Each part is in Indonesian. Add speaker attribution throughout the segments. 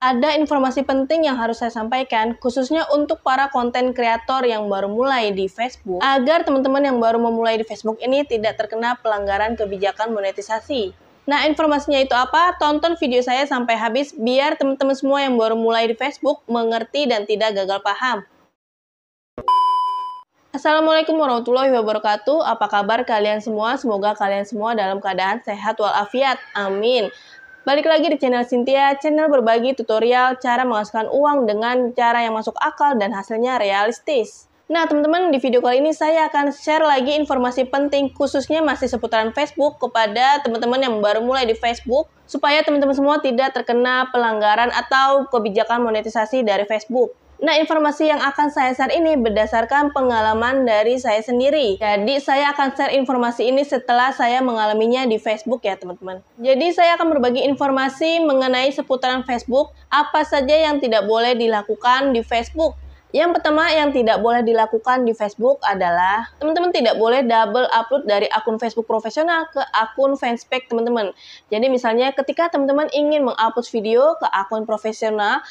Speaker 1: Ada informasi penting yang harus saya sampaikan, khususnya untuk para konten kreator yang baru mulai di Facebook, agar teman-teman yang baru memulai di Facebook ini tidak terkena pelanggaran kebijakan monetisasi. Nah, informasinya itu apa? Tonton video saya sampai habis, biar teman-teman semua yang baru mulai di Facebook mengerti dan tidak gagal paham. Assalamualaikum warahmatullahi wabarakatuh. Apa kabar kalian semua? Semoga kalian semua dalam keadaan sehat walafiat. Amin. Balik lagi di channel Cynthia, channel berbagi tutorial cara menghasilkan uang dengan cara yang masuk akal dan hasilnya realistis. Nah teman-teman, di video kali ini saya akan share lagi informasi penting khususnya masih seputaran Facebook kepada teman-teman yang baru mulai di Facebook, supaya teman-teman semua tidak terkena pelanggaran atau kebijakan monetisasi dari Facebook. Nah, informasi yang akan saya share ini berdasarkan pengalaman dari saya sendiri. Jadi, saya akan share informasi ini setelah saya mengalaminya di Facebook ya, teman-teman. Jadi, saya akan berbagi informasi mengenai seputaran Facebook, apa saja yang tidak boleh dilakukan di Facebook. Yang pertama yang tidak boleh dilakukan di Facebook adalah teman-teman tidak boleh double upload dari akun Facebook profesional ke akun fanspage teman-teman. Jadi, misalnya ketika teman-teman ingin mengupload video ke akun profesional,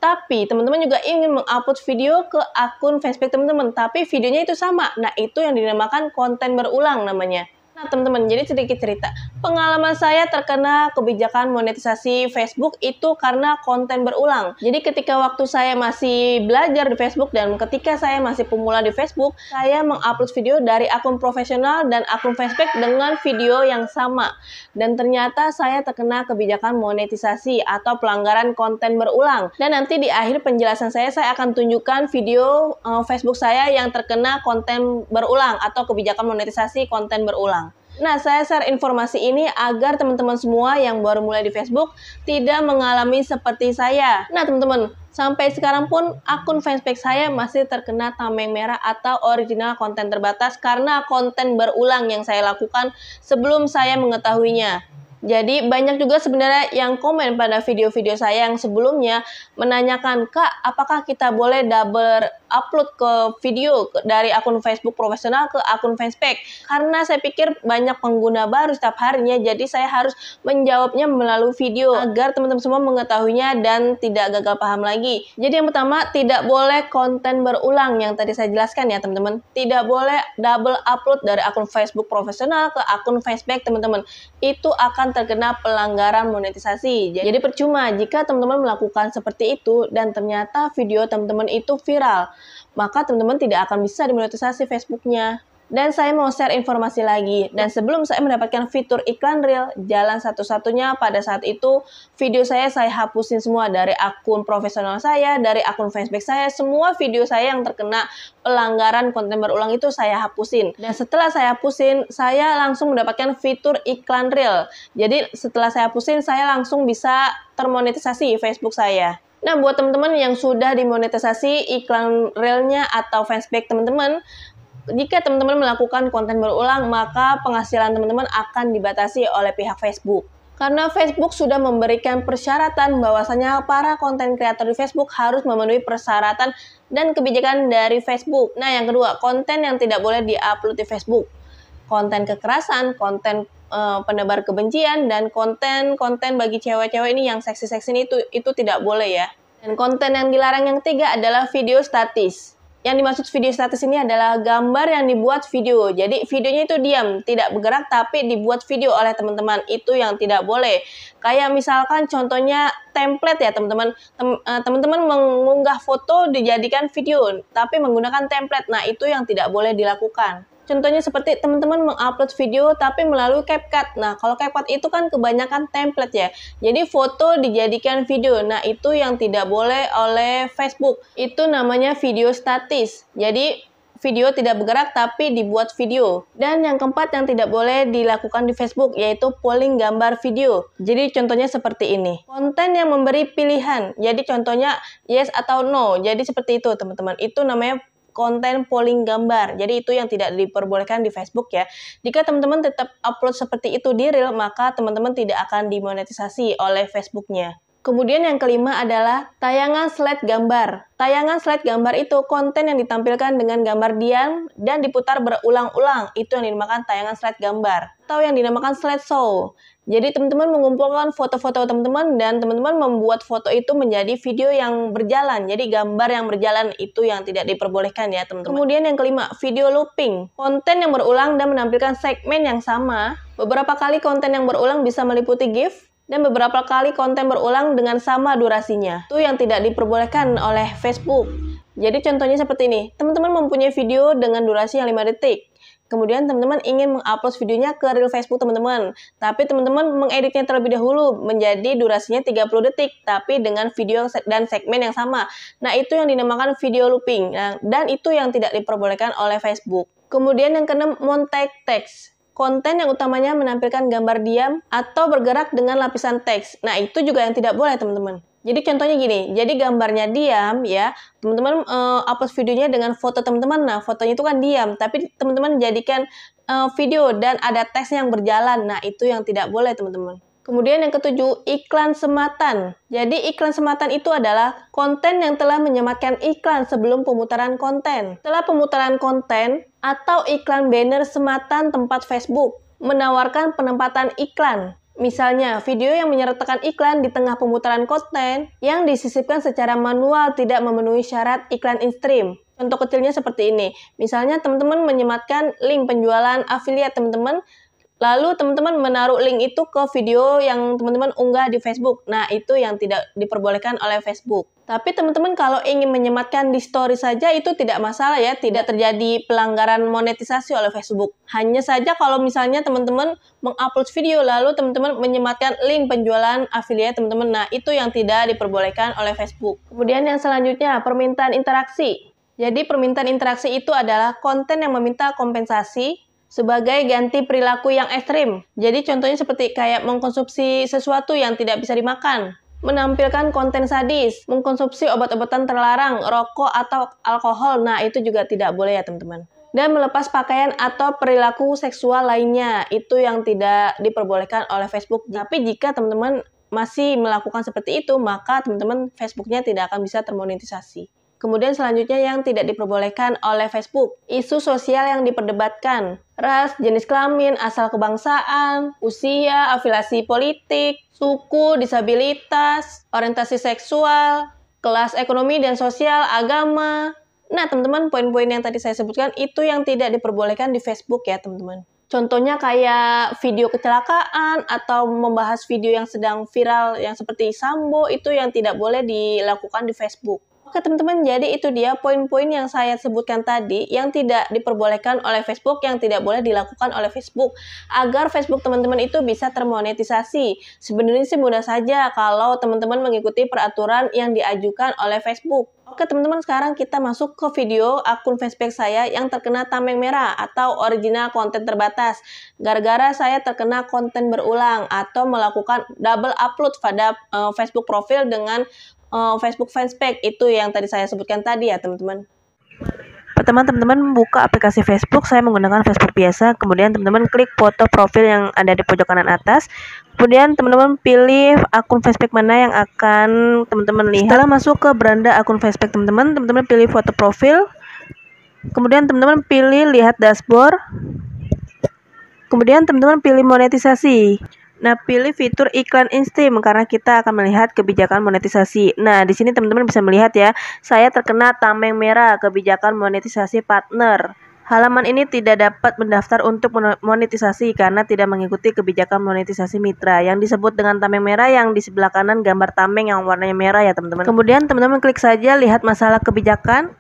Speaker 1: tapi teman-teman juga ingin mengupload video ke akun fanspage teman-teman, tapi videonya itu sama. Nah, itu yang dinamakan konten berulang namanya. Nah, teman-teman, jadi sedikit cerita. Pengalaman saya terkena kebijakan monetisasi Facebook itu karena konten berulang. Jadi ketika waktu saya masih belajar di Facebook dan ketika saya masih pemula di Facebook, saya mengupload video dari akun profesional dan akun fanspage dengan video yang sama. Dan ternyata saya terkena kebijakan monetisasi atau pelanggaran konten berulang. Dan nanti di akhir penjelasan saya akan tunjukkan video Facebook saya yang terkena konten berulang atau kebijakan monetisasi konten berulang. Nah, saya share informasi ini agar teman-teman semua yang baru mulai di Facebook tidak mengalami seperti saya. Nah, teman-teman, sampai sekarang pun akun fanspage saya masih terkena tameng merah atau original konten terbatas karena konten berulang yang saya lakukan sebelum saya mengetahuinya. Jadi banyak juga sebenarnya yang komen pada video-video saya yang sebelumnya menanyakan, Kak, apakah kita boleh double upload ke video dari akun Facebook profesional ke akun fanspage? Karena saya pikir banyak pengguna baru setiap harinya, jadi saya harus menjawabnya melalui video agar teman-teman semua mengetahuinya dan tidak gagal paham lagi. Jadi yang pertama, tidak boleh konten berulang yang tadi saya jelaskan ya teman-teman. Tidak boleh double upload dari akun Facebook profesional ke akun fanspage teman-teman. Itu akan terkena pelanggaran monetisasi. Jadi percuma jika teman-teman melakukan seperti itu dan ternyata video teman-teman itu viral, maka teman-teman tidak akan bisa dimonetisasi Facebooknya. Dan saya mau share informasi lagi. Dan sebelum saya mendapatkan fitur iklan real, jalan satu-satunya pada saat itu, video saya hapusin semua dari akun profesional saya, dari akun fanspage saya, semua video saya yang terkena pelanggaran konten berulang itu saya hapusin. Dan setelah saya hapusin, saya langsung mendapatkan fitur iklan real. Jadi setelah saya hapusin, saya langsung bisa termonetisasi Facebook saya. Nah, buat teman-teman yang sudah dimonetisasi iklan realnya atau fanspage teman-teman, jika teman-teman melakukan konten berulang, maka penghasilan teman-teman akan dibatasi oleh pihak Facebook. Karena Facebook sudah memberikan persyaratan bahwasanya para konten kreator di Facebook harus memenuhi persyaratan dan kebijakan dari Facebook. Nah, yang kedua, konten yang tidak boleh di-upload di Facebook. Konten kekerasan, konten penebar kebencian, dan konten bagi cewek-cewek ini yang seksi-seksi itu tidak boleh ya. Dan konten yang dilarang yang ketiga adalah video statis. Yang dimaksud video statis ini adalah gambar yang dibuat video. Jadi videonya itu diam, tidak bergerak, tapi dibuat video oleh teman-teman. Itu yang tidak boleh. Kayak misalkan contohnya template ya teman-teman. Teman-teman mengunggah foto dijadikan video, tapi menggunakan template. Nah, itu yang tidak boleh dilakukan. Contohnya seperti teman-teman mengupload video tapi melalui CapCut. Nah, kalau CapCut itu kan kebanyakan template ya. Jadi foto dijadikan video. Nah, itu yang tidak boleh oleh Facebook. Itu namanya video statis. Jadi video tidak bergerak tapi dibuat video. Dan yang keempat yang tidak boleh dilakukan di Facebook yaitu polling gambar video. Jadi contohnya seperti ini. Konten yang memberi pilihan. Jadi contohnya yes atau no. Jadi seperti itu teman-teman. Itu namanya konten polling gambar. Jadi itu yang tidak diperbolehkan di Facebook ya. Jika teman-teman tetap upload seperti itu di Reel, maka teman-teman tidak akan dimonetisasi oleh Facebooknya. Kemudian yang kelima adalah tayangan slide gambar. Tayangan slide gambar itu konten yang ditampilkan dengan gambar diam dan diputar berulang-ulang. Itu yang dinamakan tayangan slide gambar. Atau yang dinamakan slideshow. Jadi teman-teman mengumpulkan foto-foto teman-teman dan teman-teman membuat foto itu menjadi video yang berjalan. Jadi gambar yang berjalan itu yang tidak diperbolehkan ya teman-teman. Kemudian yang kelima, video looping. Konten yang berulang dan menampilkan segmen yang sama. Beberapa kali konten yang berulang bisa meliputi GIF. Dan beberapa kali konten berulang dengan sama durasinya. Itu yang tidak diperbolehkan oleh Facebook. Jadi contohnya seperti ini. Teman-teman mempunyai video dengan durasi yang 5 detik. Kemudian teman-teman ingin mengupload videonya ke reel Facebook teman-teman. Tapi teman-teman mengeditnya terlebih dahulu menjadi durasinya 30 detik. Tapi dengan video dan segmen yang sama. Nah itu yang dinamakan video looping. Dan itu yang tidak diperbolehkan oleh Facebook. Kemudian yang keenam, montage text. Konten yang utamanya menampilkan gambar diam atau bergerak dengan lapisan teks. Nah, itu juga yang tidak boleh, teman-teman. Jadi contohnya gini, jadi gambarnya diam ya, teman-teman upload videonya dengan foto teman-teman. Nah, fotonya itu kan diam, tapi teman-teman jadikan video dan ada teks yang berjalan. Nah, itu yang tidak boleh, teman-teman. Kemudian yang ketujuh, iklan sematan. Jadi iklan sematan itu adalah konten yang telah menyematkan iklan sebelum pemutaran konten. Setelah pemutaran konten atau iklan banner sematan tempat Facebook menawarkan penempatan iklan. Misalnya, video yang menyertakan iklan di tengah pemutaran konten yang disisipkan secara manual tidak memenuhi syarat iklan in-stream. Contoh kecilnya seperti ini. Misalnya, teman-teman menyematkan link penjualan affiliate teman-teman, lalu teman-teman menaruh link itu ke video yang teman-teman unggah di Facebook. Nah, itu yang tidak diperbolehkan oleh Facebook. Tapi teman-teman kalau ingin menyematkan di story saja itu tidak masalah ya, tidak terjadi pelanggaran monetisasi oleh Facebook. Hanya saja kalau misalnya teman-teman mengupload video lalu teman-teman menyematkan link penjualan affiliate teman-teman, nah itu yang tidak diperbolehkan oleh Facebook. Kemudian yang selanjutnya, permintaan interaksi. Jadi permintaan interaksi itu adalah konten yang meminta kompensasi sebagai ganti perilaku yang ekstrim. Jadi contohnya seperti kayak mengkonsumsi sesuatu yang tidak bisa dimakan, menampilkan konten sadis, mengkonsumsi obat-obatan terlarang, rokok atau alkohol. Nah, itu juga tidak boleh ya teman-teman. Dan melepas pakaian atau perilaku seksual lainnya, itu yang tidak diperbolehkan oleh Facebook. Tapi jika teman-teman masih melakukan seperti itu, maka teman-teman Facebooknya tidak akan bisa termonetisasi. Kemudian selanjutnya yang tidak diperbolehkan oleh Facebook, isu sosial yang diperdebatkan, ras, jenis kelamin, asal kebangsaan, usia, afiliasi politik, suku, disabilitas, orientasi seksual, kelas ekonomi dan sosial, agama. Nah, teman-teman, poin-poin yang tadi saya sebutkan itu yang tidak diperbolehkan di Facebook ya, teman-teman. Contohnya kayak video kecelakaan atau membahas video yang sedang viral yang seperti Sambo, itu yang tidak boleh dilakukan di Facebook. Oke teman-teman, jadi itu dia poin-poin yang saya sebutkan tadi yang tidak diperbolehkan oleh Facebook, yang tidak boleh dilakukan oleh Facebook agar Facebook teman-teman itu bisa termonetisasi. Sebenarnya sih mudah saja kalau teman-teman mengikuti peraturan yang diajukan oleh Facebook. Oke teman-teman, sekarang kita masuk ke video akun Facebook saya yang terkena tameng merah atau original konten terbatas. Gara-gara saya terkena konten berulang atau melakukan double upload pada Facebook profil dengan Facebook fanspage, itu yang tadi saya sebutkan tadi ya teman-teman. Pertama teman-teman buka aplikasi Facebook, saya menggunakan Facebook biasa, kemudian teman-teman klik foto profil yang ada di pojok kanan atas, kemudian teman-teman pilih akun Facebook mana yang akan teman-teman lihat. Setelah masuk ke beranda akun Facebook teman-teman, teman-teman pilih foto profil, kemudian teman-teman pilih lihat dashboard, kemudian teman-teman pilih monetisasi. Nah, pilih fitur iklan in-stream karena kita akan melihat kebijakan monetisasi. Nah, di sini teman-teman bisa melihat ya, saya terkena tameng merah kebijakan monetisasi partner. Halaman ini tidak dapat mendaftar untuk monetisasi karena tidak mengikuti kebijakan monetisasi mitra yang disebut dengan tameng merah, yang di sebelah kanan gambar tameng yang warnanya merah ya teman-teman. Kemudian teman-teman klik saja lihat masalah kebijakan.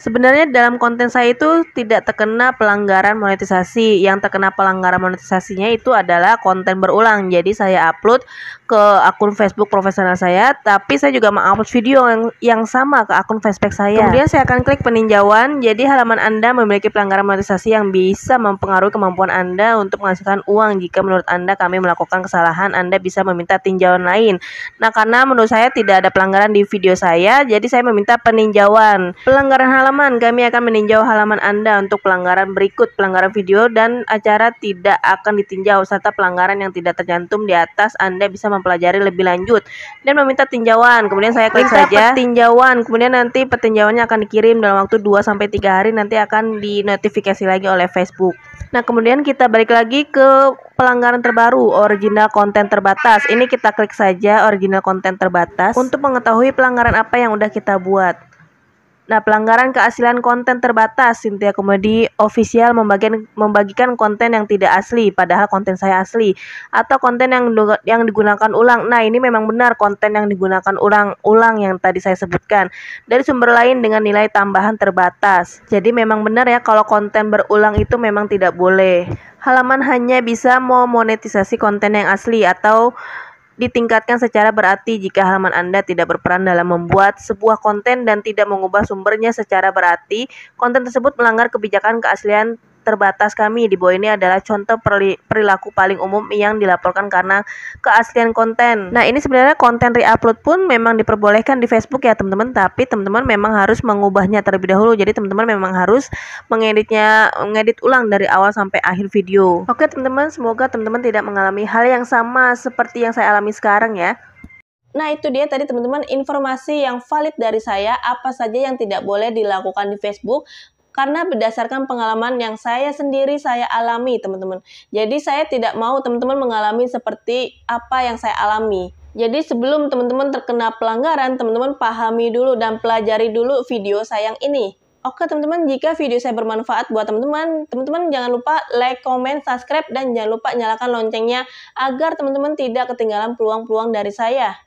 Speaker 1: Sebenarnya dalam konten saya itu tidak terkena pelanggaran monetisasi. Yang terkena pelanggaran monetisasinya itu adalah konten berulang. Jadi saya upload ke akun Facebook profesional saya, tapi saya juga mengupload video yang sama ke akun Facebook saya. Kemudian saya akan klik peninjauan. Jadi halaman Anda memiliki pelanggaran monetisasi yang bisa mempengaruhi kemampuan Anda untuk menghasilkan uang. Jika menurut Anda kami melakukan kesalahan, Anda bisa meminta tinjauan lain. Nah, karena menurut saya tidak ada pelanggaran di video saya, jadi saya meminta peninjauan. Pelanggaran halaman, kami akan meninjau halaman Anda untuk pelanggaran berikut: pelanggaran video dan acara tidak akan ditinjau, serta pelanggaran yang tidak tercantum di atas Anda bisa mempelajari lebih lanjut dan meminta tinjauan. Kemudian saya klik saja tinjauan, kemudian nanti petinjauannya akan dikirim dalam waktu 2-3 hari, nanti akan dinotifikasi lagi oleh Facebook. Nah, kemudian kita balik lagi ke pelanggaran terbaru, original konten terbatas. Ini kita klik saja original konten terbatas untuk mengetahui pelanggaran apa yang udah kita buat. Nah, pelanggaran keaslian konten terbatas, Cynthia Comedy Official membagikan konten yang tidak asli, padahal konten saya asli, atau konten yang digunakan ulang. Nah, ini memang benar konten yang digunakan ulang yang tadi saya sebutkan dari sumber lain dengan nilai tambahan terbatas. Jadi memang benar ya kalau konten berulang itu memang tidak boleh. Halaman hanya bisa memonetisasi konten yang asli atau ditingkatkan secara berarti jika halaman Anda tidak berperan dalam membuat sebuah konten dan tidak mengubah sumbernya secara berarti. Konten tersebut melanggar kebijakan keaslian terbatas kami. Di bawah ini adalah contoh perilaku paling umum yang dilaporkan karena keaslian konten. Nah, ini sebenarnya konten re-upload pun memang diperbolehkan di Facebook ya teman-teman, tapi teman-teman memang harus mengubahnya terlebih dahulu. Jadi teman-teman memang harus mengedit ulang dari awal sampai akhir video. Oke teman-teman, semoga teman-teman tidak mengalami hal yang sama seperti yang saya alami sekarang ya. Nah, itu dia tadi teman-teman informasi yang valid dari saya, apa saja yang tidak boleh dilakukan di Facebook. Karena berdasarkan pengalaman yang saya sendiri saya alami teman-teman. Jadi saya tidak mau teman-teman mengalami seperti apa yang saya alami. Jadi sebelum teman-teman terkena pelanggaran, teman-teman pahami dulu dan pelajari dulu video saya yang ini. Oke teman-teman, jika video saya bermanfaat buat teman-teman, teman-teman jangan lupa like, comment, subscribe, dan jangan lupa nyalakan loncengnya agar teman-teman tidak ketinggalan peluang-peluang dari saya.